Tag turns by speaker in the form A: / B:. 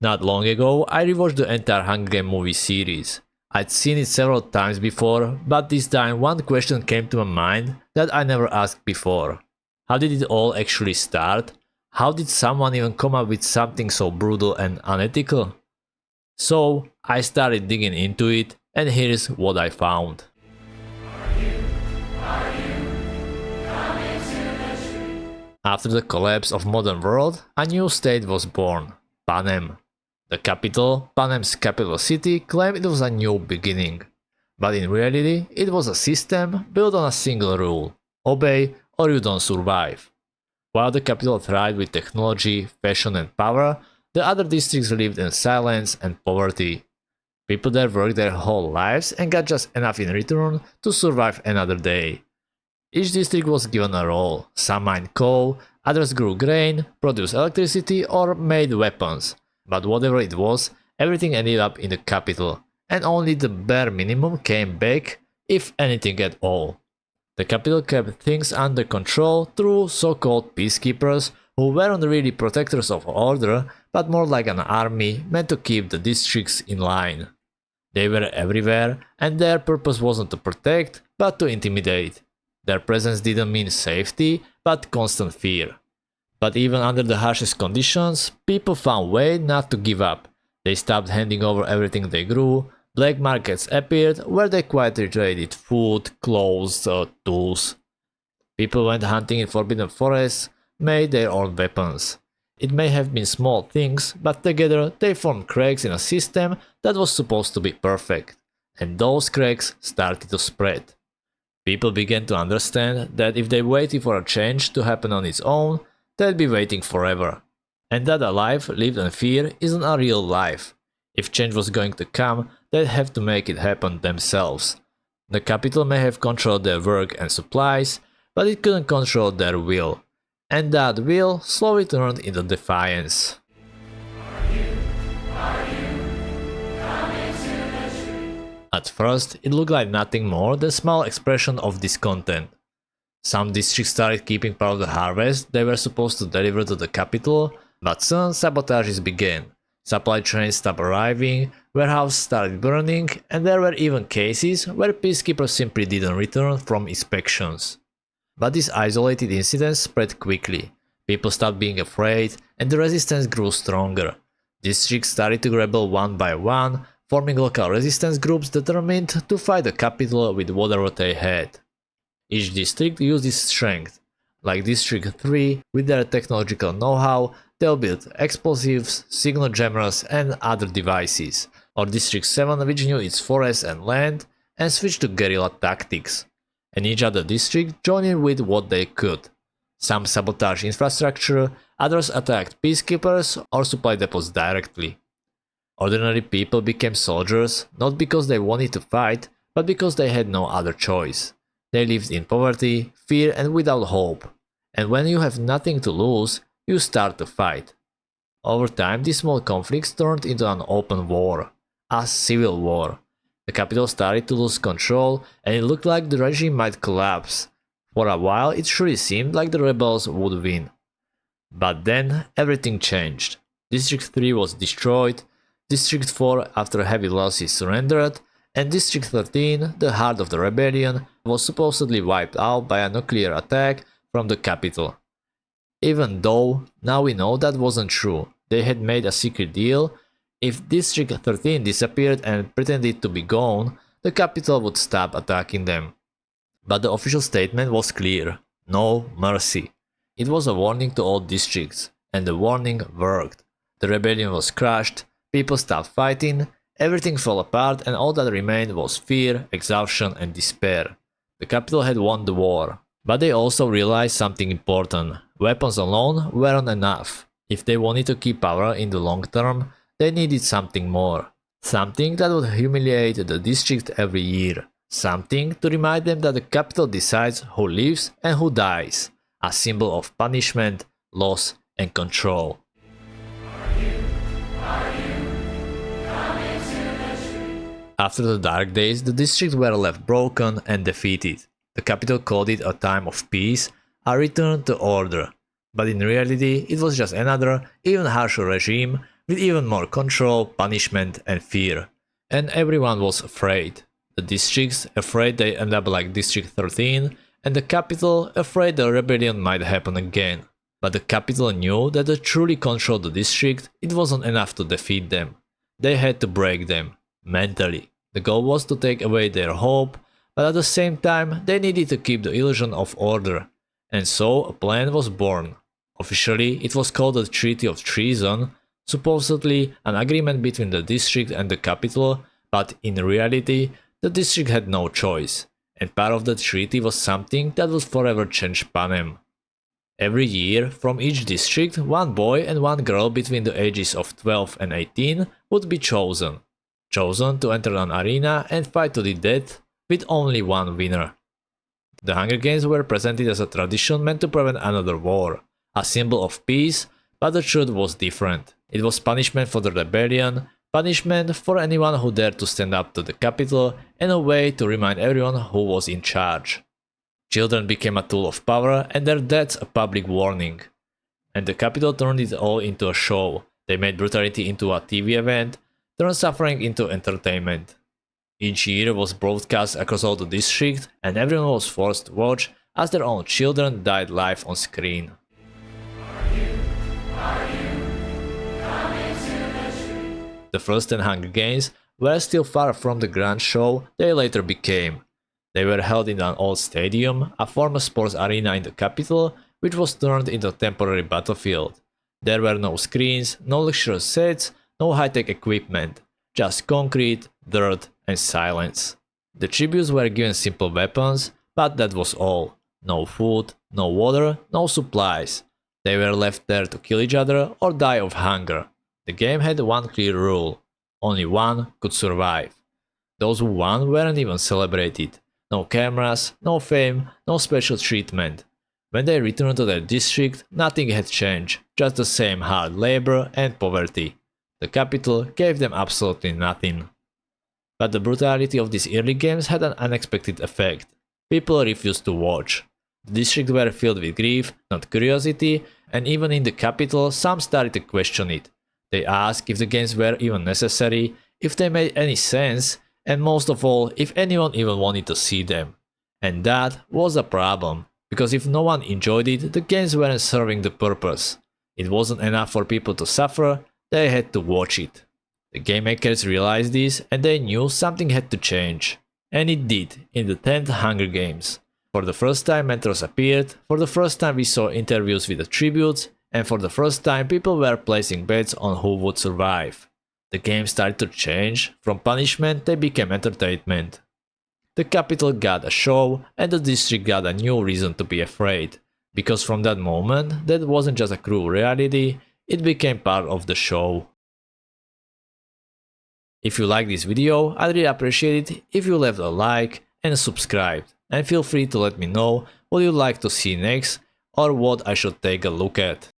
A: Not long ago, I rewatched the entire Hunger Games movie series. I'd seen it several times before, but this time one question came to my mind that I never asked before. How did it all actually start? How did someone even come up with something so brutal and unethical? So, I started digging into it, and here's what I found. After the collapse of modern world, a new state was born, Panem. The capital, Panem's capital city, claimed it was a new beginning. But in reality, it was a system built on a single rule: obey or you don't survive. While the capital thrived with technology, fashion and power, the other districts lived in silence and poverty. People there worked their whole lives and got just enough in return to survive another day. Each district was given a role. Some mined coal, others grew grain, produced electricity or made weapons. But whatever it was, everything ended up in the capital, and only the bare minimum came back, if anything at all. The capital kept things under control through so-called peacekeepers, who weren't really protectors of order, but more like an army meant to keep the districts in line. They were everywhere, and their purpose wasn't to protect, but to intimidate. Their presence didn't mean safety, but constant fear. But even under the harshest conditions, people found ways not to give up. They stopped handing over everything they grew. Black markets appeared where they quietly traded food, clothes, or tools. People went hunting in forbidden forests, made their own weapons. It may have been small things, but together they formed cracks in a system that was supposed to be perfect. And those cracks started to spread. People began to understand that if they waited for a change to happen on its own, they'd be waiting forever. And that a life lived in fear isn't a real life. If change was going to come, they'd have to make it happen themselves. The capital may have controlled their work and supplies, but it couldn't control their will. And that will slowly turned into defiance. At first, it looked like nothing more than a small expression of discontent. Some districts started keeping part of the harvest they were supposed to deliver to the capital, but soon sabotages began. Supply trains stopped arriving, warehouses started burning, and there were even cases where peacekeepers simply didn't return from inspections. But these isolated incidents spread quickly. People stopped being afraid, and the resistance grew stronger. Districts started to rebel one by one, forming local resistance groups determined to fight the capital with whatever they had. Each district used its strength. Like District 3, with their technological know-how, they'll build explosives, signal jammers and other devices. Or District 7, which knew its forests and land, and switched to guerrilla tactics. And each other district joined in with what they could. Some sabotaged infrastructure, others attacked peacekeepers or supply depots directly. Ordinary people became soldiers, not because they wanted to fight, but because they had no other choice. They lived in poverty, fear and without hope. And when you have nothing to lose, you start to fight. Over time, these small conflicts turned into an open war, a civil war. The capital started to lose control, and it looked like the regime might collapse. For a while, it surely seemed like the rebels would win. But then, everything changed. District 3 was destroyed, District 4, after heavy losses, surrendered, and District 13, the heart of the rebellion, was supposedly wiped out by a nuclear attack from the capital. Even though, now we know that wasn't true. They had made a secret deal. If District 13 disappeared and pretended to be gone, the capital would stop attacking them. But the official statement was clear: no mercy. It was a warning to all districts, and the warning worked. The rebellion was crushed, people stopped fighting, everything fell apart, and all that remained was fear, exhaustion and despair. The capital had won the war. But they also realized something important: weapons alone weren't enough. If they wanted to keep power in the long term, they needed something more. Something that would humiliate the district every year. Something to remind them that the capital decides who lives and who dies. A symbol of punishment, loss and control. After the dark days, the districts were left broken and defeated. The capital called it a time of peace, a return to order. But in reality, it was just another, even harsher regime with even more control, punishment and fear. And everyone was afraid. The districts afraid they end up like District 13, and the capital afraid the rebellion might happen again. But the capital knew that to truly control the district, it wasn't enough to defeat them. They had to break them, mentally. The goal was to take away their hope, but at the same time they needed to keep the illusion of order. And so a plan was born. Officially, it was called the Treaty of Treason, supposedly an agreement between the district and the capital, but in reality, the district had no choice, and part of the treaty was something that would forever change Panem. Every year, from each district, one boy and one girl between the ages of 12 and 18 would be chosen. Chosen to enter an arena and fight to the death, with only one winner. The Hunger Games were presented as a tradition meant to prevent another war, a symbol of peace, but the truth was different. It was punishment for the rebellion, punishment for anyone who dared to stand up to the capital, and a way to remind everyone who was in charge. Children became a tool of power and their deaths a public warning. And the capital turned it all into a show. They made brutality into a TV event, turned suffering into entertainment. Each year was broadcast across all the districts, and everyone was forced to watch as their own children died live on screen. The first 10 Hunger Games were still far from the grand show they later became. They were held in an old stadium, a former sports arena in the capital, which was turned into a temporary battlefield. There were no screens, no luxurious sets, no high-tech equipment, just concrete, dirt, and silence. The tributes were given simple weapons, but that was all. No food, no water, no supplies. They were left there to kill each other or die of hunger. The game had one clear rule: only one could survive. Those who won weren't even celebrated. No cameras, no fame, no special treatment. When they returned to their district, nothing had changed, just the same hard labor and poverty. The capital gave them absolutely nothing. But the brutality of these early games had an unexpected effect. People refused to watch. The districts were filled with grief, not curiosity, and even in the capital some started to question it. They asked if the games were even necessary, if they made any sense, and most of all, if anyone even wanted to see them. And that was a problem, because if no one enjoyed it, the games weren't serving the purpose. It wasn't enough for people to suffer, they had to watch it. The game makers realized this, and they knew something had to change. And it did, in the 10th Hunger Games. For the first time mentors appeared, for the first time we saw interviews with the tributes, and for the first time people were placing bets on who would survive. The game started to change. From punishment they became entertainment. The capital got a show and the district got a new reason to be afraid. Because from that moment, that wasn't just a cruel reality, it became part of the show. If you like this video, I'd really appreciate it if you left a like and subscribed. And feel free to let me know what you'd like to see next or what I should take a look at.